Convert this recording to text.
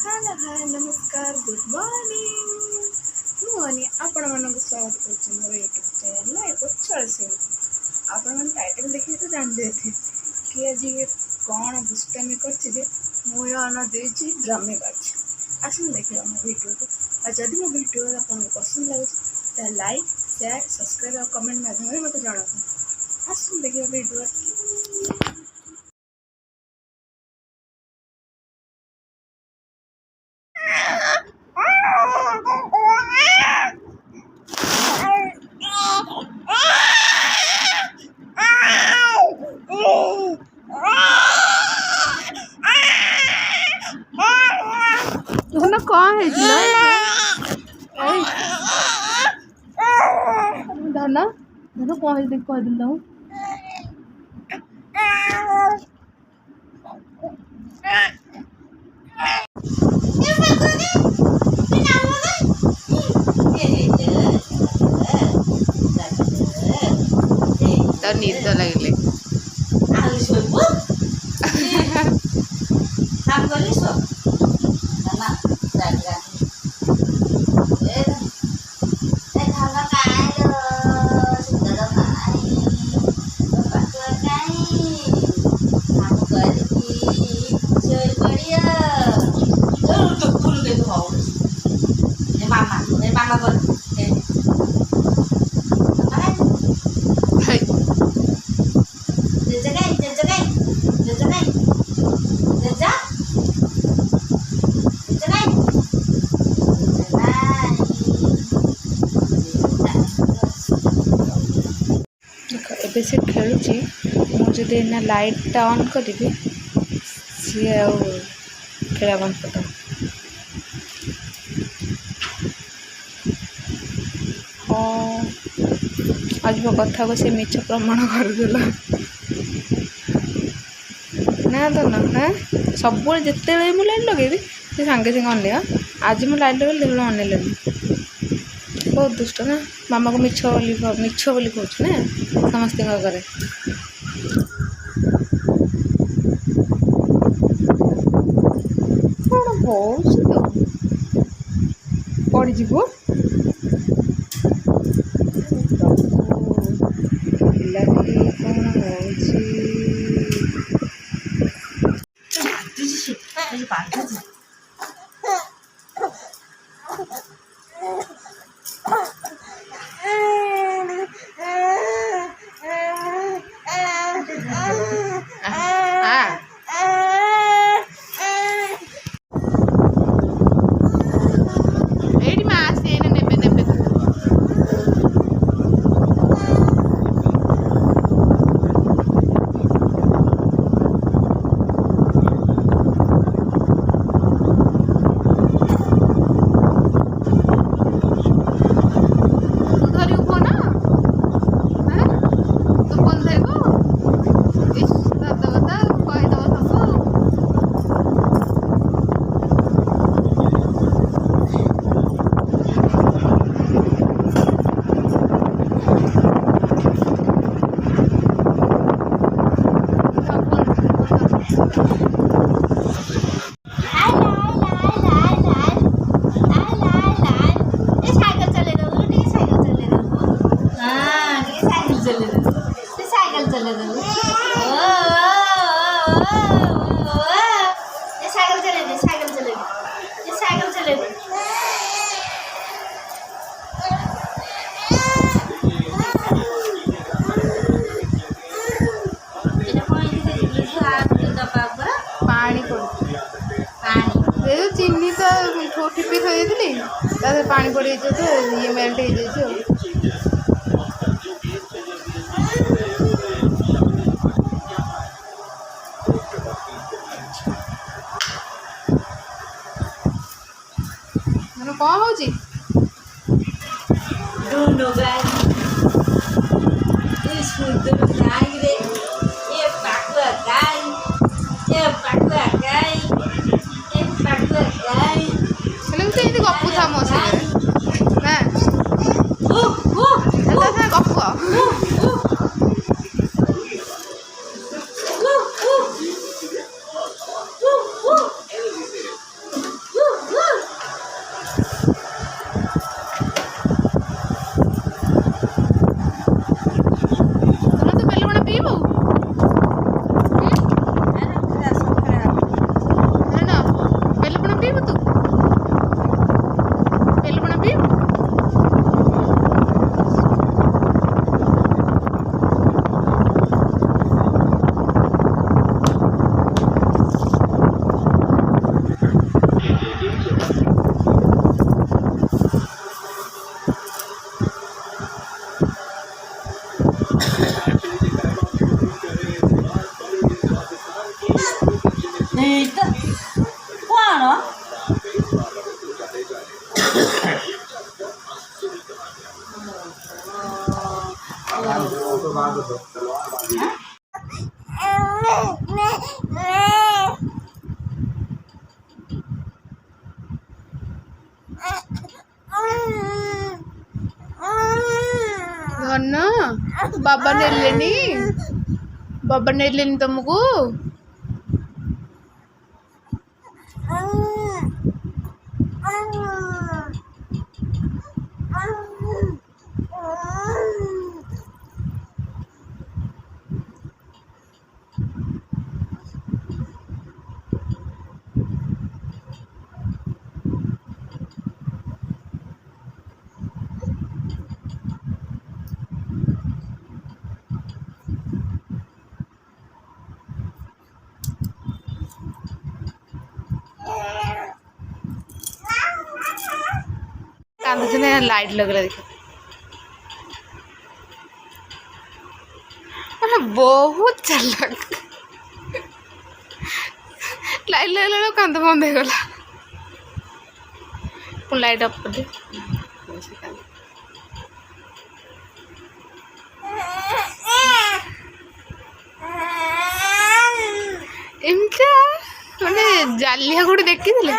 Hello hi नमस्कार good morning मुझे आपण मानक स्वागत कर मोर यूट्यूब चैनल कुशल सिंह। आपण मैंने टाइटल देखिए तो जान देते कि आज ये कौन दुष्टामी कर देती ड्रामेबाज। आसन देखिए मो वीडियो को और जदि मो वीडियो आपको पसंद लगे तो लाइक शेयर सब्सक्राइब और कमेंट माध्यम मत जनातु। आसन देखिए वीडियो। धन कौन है धन धन कौन है देख कह दिल तो निद लगे एबे से खेलुची मुझे ना लाइट ऑन करी सी खेला बंद कर हाँ आज मो कथा को से मिछ प्रमाण करदेला ना तो ना हाँ सब जिते मुझे लाइट लगे से सांगे सांगे अनलिया आज मुझे लाइट लगे देखो अनल बहुत दुष्ट ना मामा को मिछ बोली कहूँ ना समस्त घरे कौन हो पड़ जी चीनी तो ठिपी थी पानी पड़ी तो ये मेल्ट हो कौन हो गपु था मो से गप अन्न बाबा नेलेनी तुमको लाइट लग रहा देखो बहुत चालाक लाइट लगे कांद बंद हो गला लाइट ऑफ कर दे एमता माने जालिया गोटे देखी देले